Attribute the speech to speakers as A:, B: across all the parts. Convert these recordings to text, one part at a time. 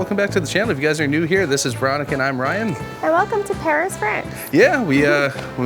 A: welcome back to the channel. If you guys are new here, this is Veronica and I'm Ryan.
B: And welcome to Paris, France.
A: Yeah, we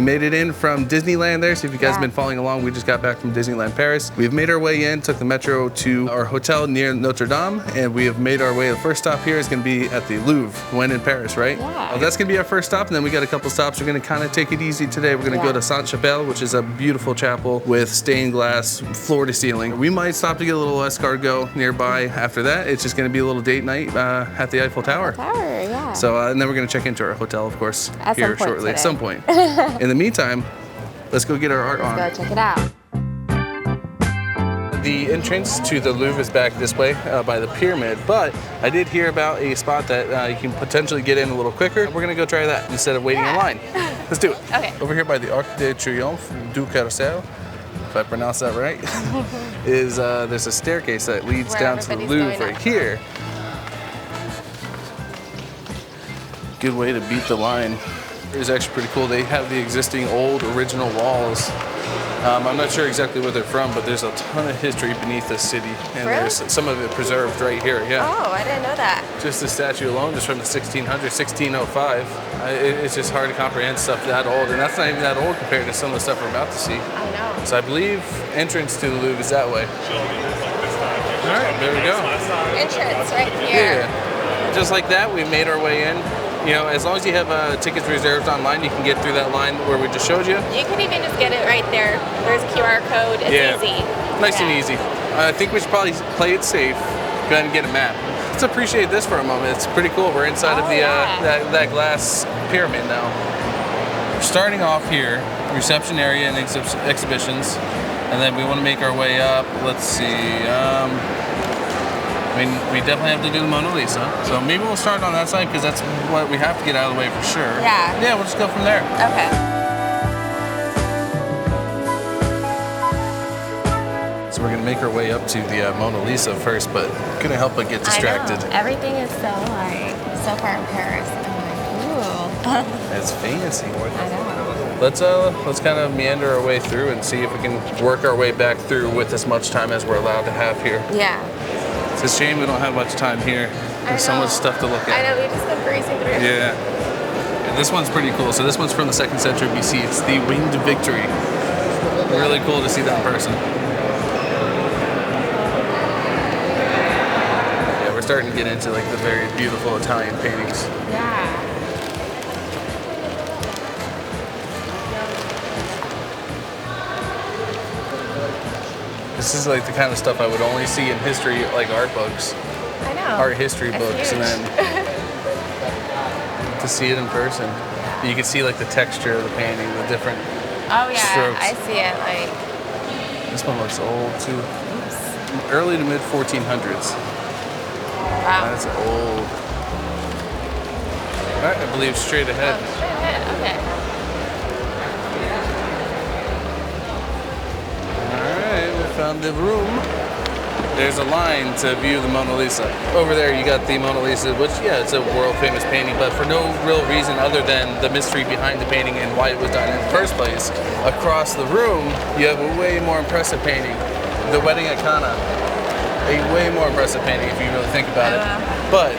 A: made it in from Disneyland there. So if you guys have been following along, we just got back from Disneyland Paris. We've made our way in, took the metro to our hotel near Notre Dame, and we have made our way. The first stop here is going to be at the Louvre when in Paris, right?
B: Yeah.
A: Well, that's going to be our first stop, and then we got a couple stops. We're going to kind of take it easy today. We're going to go to Sainte-Chapelle, which is a beautiful chapel with stained glass floor to ceiling. We might stop to get a little escargot nearby after that. It's just going to be a little date night at the Eiffel Tower.
B: Yeah.
A: So, and then we're going to check into our hotel, of course, here shortly. At some point. In the meantime, let's go get our art on.
B: Let's go check it out.
A: The entrance to the Louvre is back this way by the pyramid, but I did hear about a spot that you can potentially get in a little quicker. We're going to go try that instead of waiting in line. Let's do it.
B: Okay.
A: Over here by the Arc de Triomphe du Carrousel, if I pronounce that right, is there's a staircase that leads down to the Louvre right here. Good way to beat the line. It's actually pretty cool. They have the existing old original walls. I'm not sure exactly where they're from, but there's a ton of history beneath this city, and there's some of it preserved right here. Yeah.
B: Oh, I didn't know that.
A: Just the statue alone, just from the 1600s, 1605. It's just hard to comprehend stuff that old, and that's not even that old compared to some of the stuff we're about to see.
B: I know.
A: So I believe entrance to the Louvre is that way. All right, there we go.
B: Entrance right here.
A: Yeah. Just like that, we made our way in. You know, as long as you have tickets reserved online, you can get through that line where we just showed you.
B: You can even just get it right there. There's a QR code. It's easy.
A: Nice and easy. I think we should probably play it safe. Go ahead and get a map. Let's appreciate this for a moment. It's pretty cool. We're inside of the that glass pyramid now. We're starting off here, reception area and exhibitions, and then we want to make our way up. Let's see. I mean, we definitely have to do the Mona Lisa. So maybe we'll start on that side because that's what we have to get out of the way for sure.
B: Yeah.
A: Yeah, we'll just go from there.
B: Okay.
A: So we're gonna make our way up to the Mona Lisa first, but couldn't help but get distracted.
B: I know. Everything is so far in Paris. I'm like, ooh.
A: It's fancy.
B: I know.
A: Let's kind of meander our way through and see if we can work our way back through with as much time as we're allowed to have here.
B: Yeah.
A: It's a shame we don't have much time here. There's so much stuff to look at.
B: I know, we just go breezing through.
A: Yeah. And this one's pretty cool. So this one's from the 2nd century BC. It's the Winged Victory. Really cool to see that in person. Yeah, we're starting to get into like the very beautiful Italian paintings.
B: Yeah.
A: This is like the kind of stuff I would only see in history, like art books.
B: I know.
A: Art history
B: That's
A: books,
B: huge.
A: and then to see it in person, you can see like the texture of the painting, the different strokes.
B: I see it. Like
A: This one looks old too.
B: oops.
A: Early to mid 1400s.
B: Wow.
A: That's old. All right, I believe straight ahead.
B: Oh, straight ahead. Okay.
A: Found the room. There's a line to view the Mona Lisa. Over there you got the Mona Lisa, which it's a world famous painting, but for no real reason other than the mystery behind the painting and why it was done in the first place. Across the room, you have a way more impressive painting. The Wedding at Cana. A way more impressive painting if you really think about it. But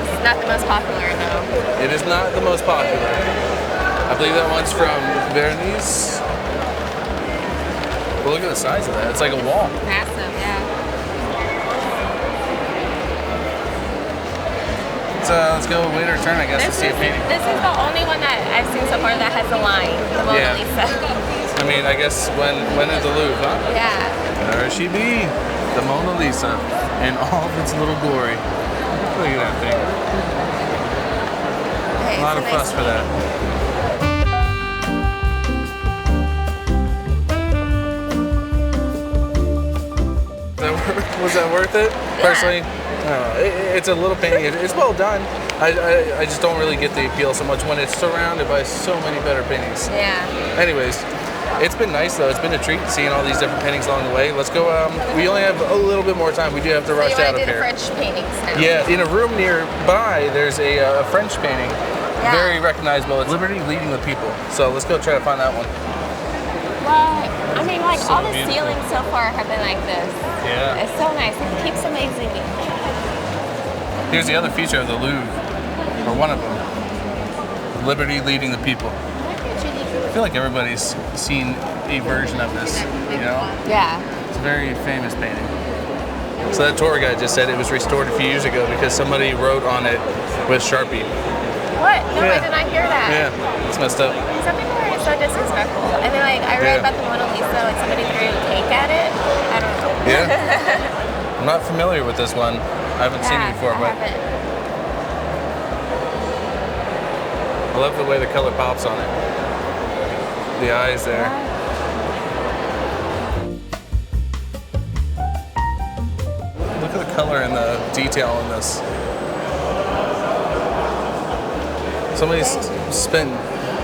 B: it's not the most popular, though.
A: It is not the most popular. I believe that one's from Vernice. But look at the size of that. It's like a wall.
B: Massive, yeah.
A: Let's go wait our turn, I guess, to see a painting.
B: This is the only one that I've seen so far that has the line, the Mona Lisa.
A: I mean, I guess when at the Louvre, huh?
B: Yeah.
A: There she be, the Mona Lisa, in all of its little glory. Look at that thing.
B: Okay,
A: A lot of fuss for that. Was that worth it?
B: Yeah.
A: Personally, I don't know. It's a little painting. It's well done. I just don't really get the appeal so much when it's surrounded by so many better paintings.
B: Yeah.
A: Anyways, it's been nice though. It's been a treat seeing all these different paintings along the way. Let's go. We only have a little bit more time. We do have to rush out of here.
B: So you want to do the French paintings now?
A: Yeah. In a room nearby, there's a French painting.
B: Yeah.
A: Very recognizable. It's Liberty Leading the People. So let's go try to find that one.
B: Well, I mean, like
A: So
B: all the
A: beautiful.
B: ceilings so far have been like this.
A: Yeah.
B: It's so nice. It keeps amazing me.
A: Here's the other feature of the Louvre, or one of them. Liberty leading the people. I feel like everybody's seen a version of this, you know?
B: Yeah.
A: It's a very famous painting. So that tour guide just said it was restored a few years ago because somebody wrote on it with Sharpie.
B: What? No,
A: Yeah.
B: I did not hear that.
A: Yeah, it's messed up.
B: Some people are so disrespectful. And then, like, I read about the Mona Lisa, like, somebody threw a cake at it. I don't know.
A: Yeah. I'm not familiar with this one. I haven't seen it before, but I love the way the color pops on it. The eyes there. Look at the color and the detail in this. Somebody's spent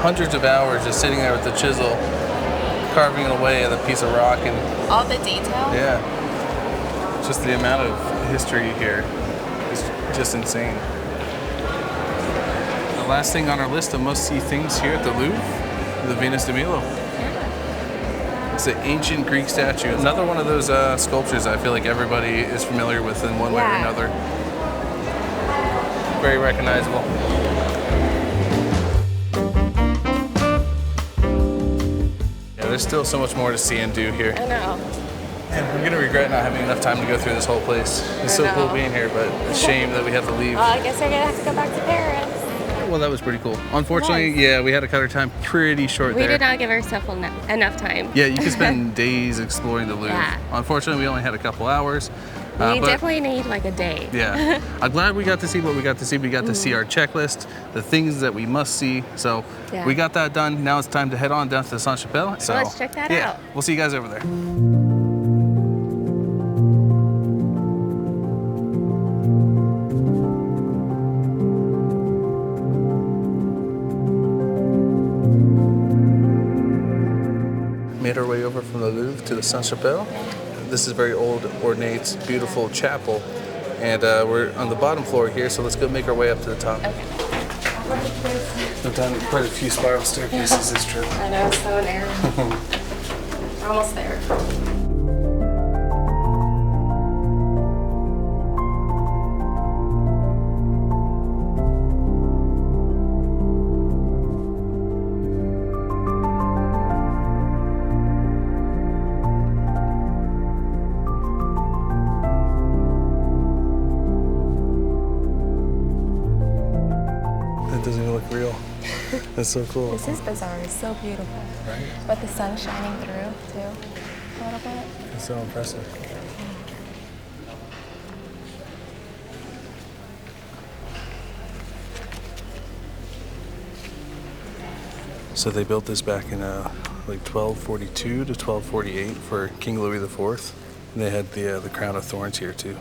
A: hundreds of hours just sitting there with the chisel, carving it away at a piece of rock, and
B: all the detail?
A: yeah. Just the amount of history here is just insane. The last thing on our list of must-see things here at the Louvre, the Venus de Milo. It's an ancient Greek statue. Another one of those sculptures I feel like everybody is familiar with in one way or another. Very recognizable. Yeah, there's still so much more to see and do here.
B: I know.
A: And we're gonna regret not having enough time to go through this whole place. It's so cool being here, but it's a shame that we have to leave.
B: Well, I guess we're gonna have to go back to Paris.
A: Well, that was pretty cool. Unfortunately, yeah, we had to cut our time pretty short
B: We
A: there.
B: did not give ourselves enough time.
A: Yeah, you could spend days exploring the Louvre.
B: Yeah.
A: Unfortunately, we only had a couple hours.
B: We
A: but
B: definitely need like a day.
A: yeah, I'm glad we got to see what we got to see. We got to see our checklist, the things that we must see. So we got that done. Now it's time to head on down to Sainte-Chapelle. So
B: let's check that out.
A: We'll see you guys over there. Made our way over from the Louvre to the Sainte-Chapelle. This is a very old, ornate, beautiful chapel. And we're on the bottom floor here, so let's go make our way up to the top.
B: Okay.
A: I've done quite a few spiral staircases this trip.
B: I know, it's so narrow. We're almost there.
A: Doesn't even look real. That's so cool.
B: This is bizarre. It's so beautiful.
A: Right?
B: But the sun's shining through, too, a little bit.
A: It's so impressive. So they built this back in like 1242 to 1248 for King Louis IV. And they had the crown of thorns here too.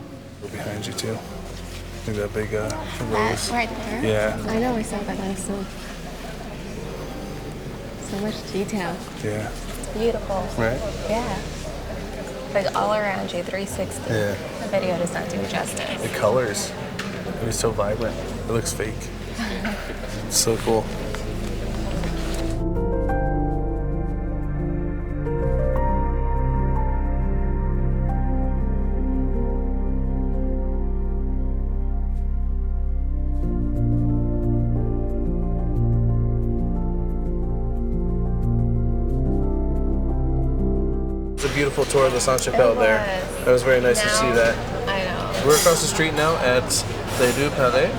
A: Behind you too. Look at that big rose.
B: Right there?
A: Yeah.
B: I know, we saw that last so much detail.
A: Yeah.
B: Beautiful.
A: Right?
B: Yeah. Like all around you, 360.
A: Yeah.
B: The video does not do it justice.
A: The colors. It was so vibrant. It looks fake. It's so cool. A beautiful tour of the Sainte-Chapelle there. It was very nice to see that.
B: I know.
A: We're across the street now at the Palais,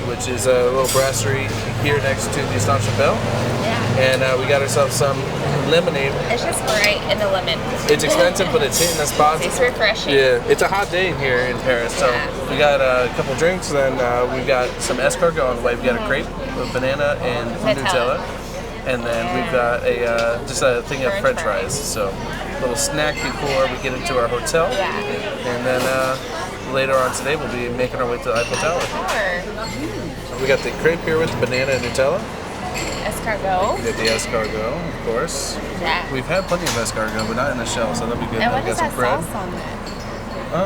A: which is a little brasserie here next to the Sainte-Chapelle.
B: Yeah.
A: And we got ourselves some lemonade.
B: It's just right in the lemon.
A: It's expensive, but it's hitting the spot.
B: It's refreshing.
A: Yeah, it's a hot day here in Paris, so we got a couple drinks, and we got some escargot on the way. We got a crepe with banana and Nutella. And then we've got a just a thing of French fries. So a little snack before we get into our hotel.
B: Yeah.
A: And then later on today we'll be making our way to the Eiffel Tower. So we got the crepe here with banana and Nutella.
B: Escargot.
A: We got the escargot, of course.
B: Yeah.
A: We've had plenty of escargot, but not in the shell, so that'll be good.
B: And what
A: we
B: is
A: got
B: that
A: some bread.
B: sauce on that?
A: I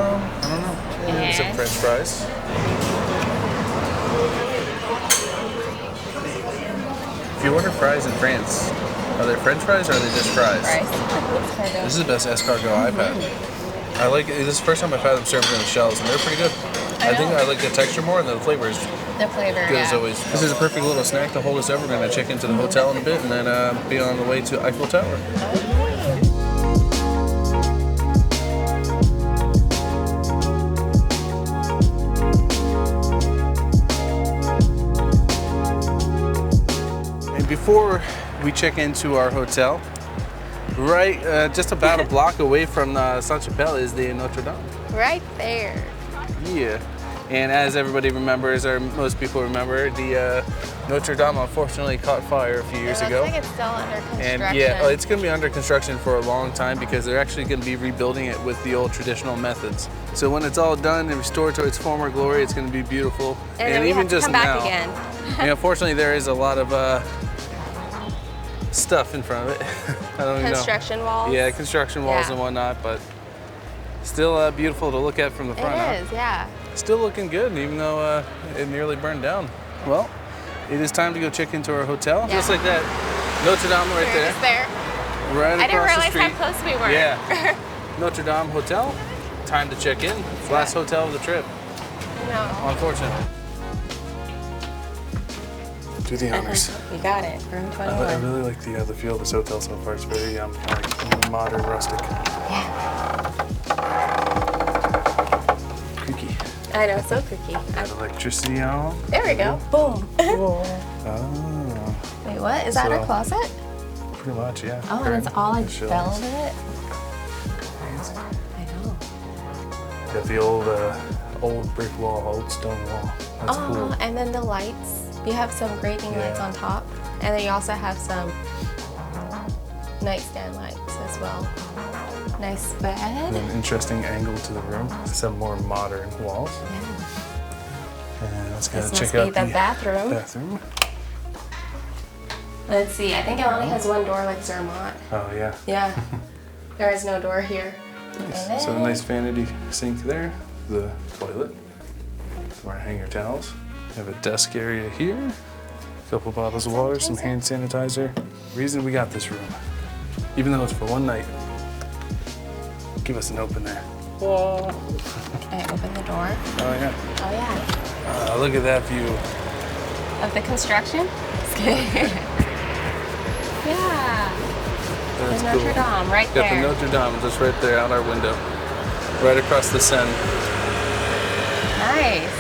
A: don't know. Maybe some French fries. If you order fries in France, are they French fries or are they just fries?
B: Fries.
A: This is the best escargot I've had. I like it. This is the first time I've had them served in the shells, and they're pretty good. I think I like the texture more and the flavor is
B: The flavor,
A: good as always. This is a perfect little snack to hold us over. We're going to check into the hotel in a bit and then be on the way to Eiffel Tower. And before we check into our hotel, right just about a block away from Sainte-Chapelle is the Notre Dame.
B: Right there.
A: Yeah, and as everybody remembers, or most people remember, the Notre Dame unfortunately caught fire a few years ago.
B: Looks like it's still under construction.
A: And yeah, it's going to be under construction for a long time because they're actually going to be rebuilding it with the old traditional methods. So when it's all done and restored to its former glory, it's going to be beautiful.
B: And then we
A: even
B: have to
A: just
B: come back
A: now,
B: again.
A: Unfortunately, there is a lot of stuff in front of it. I don't even know.
B: Construction walls.
A: Yeah, construction walls and whatnot, but still beautiful to look at from the front.
B: It is, yeah.
A: Still looking good, even though it nearly burned down. Well, it is time to go check into our hotel. Just like that. Notre Dame right there.
B: Just there.
A: Right
B: I didn't
A: across the
B: realize
A: street.
B: how close we were.
A: Yeah. Notre Dame Hotel. Time to check in. Last hotel of the trip.
B: No.
A: Unfortunately. Do the honors.
B: You got it. Room 21.
A: I really like the feel of this hotel so far. It's very kind of like modern, rustic.
B: Yeah.
A: Creaky.
B: I know, so creaky.
A: Got electricity on.
B: There we go. Boom.
A: Oh.
B: Wait, what? Is that our closet?
A: Pretty much, yeah.
B: Oh, and it's all like velvet. I know.
A: Got the old brick wall, old stone wall. That's cool.
B: And then the lights. You have some grating lights on top, and then you also have some nightstand lights as well. Nice bed.
A: An interesting angle to the room. Some more modern walls.
B: Yeah.
A: And let's go
B: This
A: check
B: must
A: out
B: be the bathroom.
A: bathroom.
B: Let's see. I think it only has one door like Zermatt.
A: Oh yeah.
B: Yeah. There is no door here.
A: Nice. So a nice vanity sink there. The toilet. Where I hang your towels. We have a desk area here. A couple bottles of water, some hand sanitizer. Reason we got this room, even though it's for one night. Give us an open there. Whoa.
B: Can I open the door?
A: Oh yeah.
B: Oh yeah.
A: Look at that view.
B: Of the construction? Just kidding. Yeah.
A: That's
B: the Notre Dame, right there.
A: Got the Notre Dame just right there out our window. Right across the Seine.
B: Nice.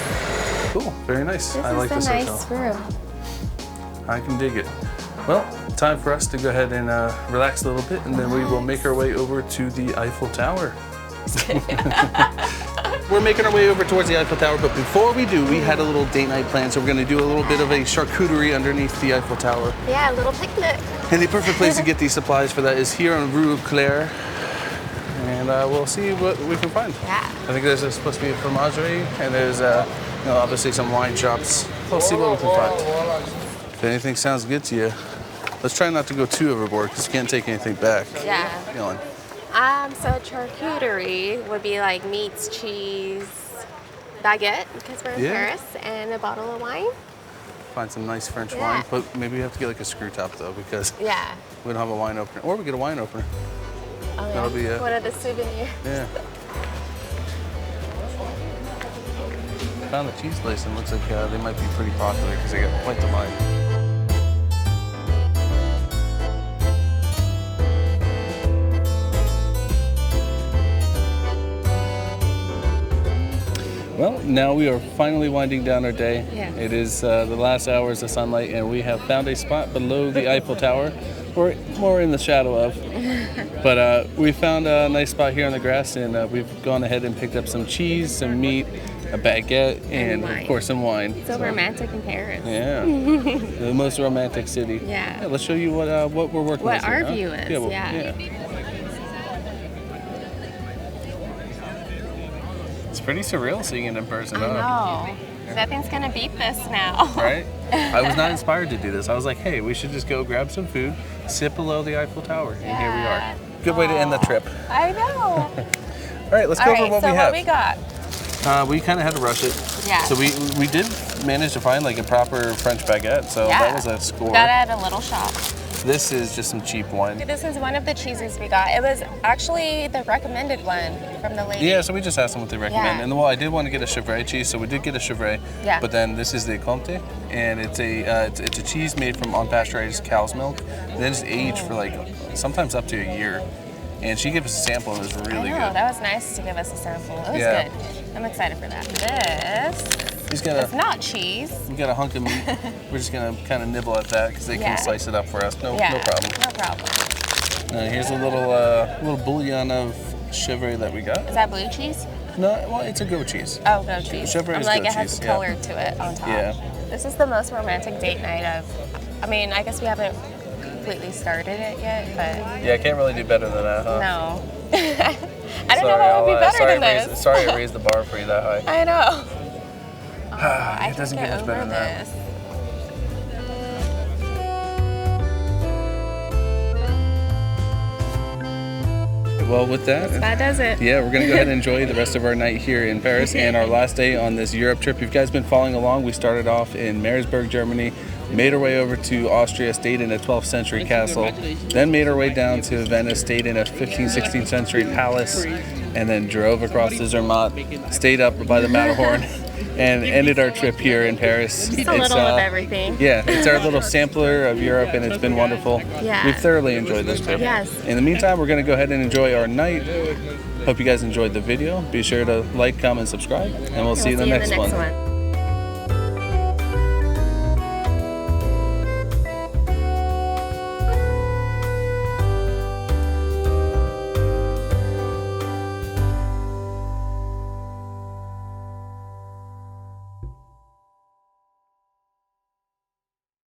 A: Cool, very nice.
B: This
A: I like
B: is
A: this
B: a nice
A: hotel.
B: room.
A: I can dig it. Well, time for us to go ahead and relax a little bit, and then we will make our way over to the Eiffel Tower. We're making our way over towards the Eiffel Tower, but before we do, we had a little date night plan, so we're going to do a little bit of a charcuterie underneath the Eiffel Tower.
B: Yeah, a little picnic.
A: And the perfect place to get these supplies for that is here on Rue Cler. And we'll see what we can find.
B: Yeah.
A: I think there's supposed to be a fromagerie, and there's obviously some wine shops. We'll see what we can find. If anything sounds good to you, let's try not to go too overboard because you can't take anything back.
B: Yeah.
A: Feeling.
B: So charcuterie would be like meats, cheese, baguette because we're in Paris, and a bottle of wine.
A: Find some nice French wine, but maybe we have to get like a screw top though because we don't have a wine opener. Or we get a wine opener.
B: Oh, yeah.
A: That'll be
B: one of the souvenirs.
A: Yeah. Found the cheese place and looks like they might be pretty popular because they got quite the line. Well, now we are finally winding down our day.
B: Yeah.
A: It is the last hours of sunlight, and we have found a spot below the Eiffel Tower, or more in the shadow of. But we found a nice spot here on the grass, and we've gone ahead and picked up some cheese, some meat, a baguette, and of course some wine.
B: So romantic in Paris.
A: Yeah, the most romantic city.
B: Yeah.
A: Let's show you what we're working with.
B: What our view is. Yeah.
A: It's pretty surreal seeing it in person.
B: I know. Nothing's gonna beat this now.
A: Right? I was not inspired to do this. I was like, hey, we should just go grab some food, sit below the Eiffel Tower, and here we are. Good way to end the trip.
B: I know.
A: All right, let's go over what we have.
B: What we got?
A: We kind of had to rush it.
B: Yeah.
A: So we did manage to find like a proper French baguette, so that was a score.
B: Got it at a little shop.
A: This is just some cheap wine.
B: This is one of the cheeses we got. It was actually the recommended one from the lady.
A: Yeah, so we just asked them what they recommend.
B: Yeah.
A: And well, I did want to get a Chevre cheese, so we did get a Chevre.
B: Yeah.
A: But then this is the Comte, and it's a cheese made from unpasteurized cow's milk. And then it's aged for like sometimes up to a year. And she gave us a sample, and it was really
B: I know,
A: good.
B: that was nice to give us a sample. It was
A: Yeah.
B: good. I'm excited for that. This it's not cheese.
A: We got a hunk of meat. We're just gonna kind of nibble at that because they
B: Yeah.
A: can slice it up for us. No
B: Yeah,
A: problem.
B: no problem.
A: Here's a little bouillon of Chevre that we got.
B: Is that blue cheese?
A: No, well, it's a goat cheese.
B: Oh, goat cheese.
A: Chevre
B: I'm
A: is
B: like,
A: goat
B: it has
A: cheese,
B: the
A: yeah.
B: color to it on top.
A: Yeah.
B: This is the most romantic date night I mean, I guess we haven't completely started it yet, but
A: Yeah, I can't really do better than that, huh?
B: no. I don't know what would be better than this.
A: Sorry I raised the bar for you that high.
B: I know. I
A: It doesn't
B: can
A: get much better
B: over
A: than that.
B: this.
A: Well, with that,
B: That does it.
A: yeah, we're going to go ahead and enjoy the rest of our night here in Paris and our last day on this Europe trip. If you guys been following along, we started off in Meersburg, Germany, made our way over to Austria, stayed in a 12th century castle, then made our way down to Venice, stayed in a 15th, 16th century palace, and then drove across the Zermatt, stayed up by the Matterhorn, and ended our trip here in Paris.
B: Just a little of everything.
A: Yeah, it's our little sampler of Europe, and it's been wonderful.
B: Yeah.
A: We've thoroughly enjoyed this trip.
B: Yes.
A: In the meantime, we're going to go ahead and enjoy our night. Hope you guys enjoyed the video. Be sure to like, comment, subscribe, and we'll see you in the next one.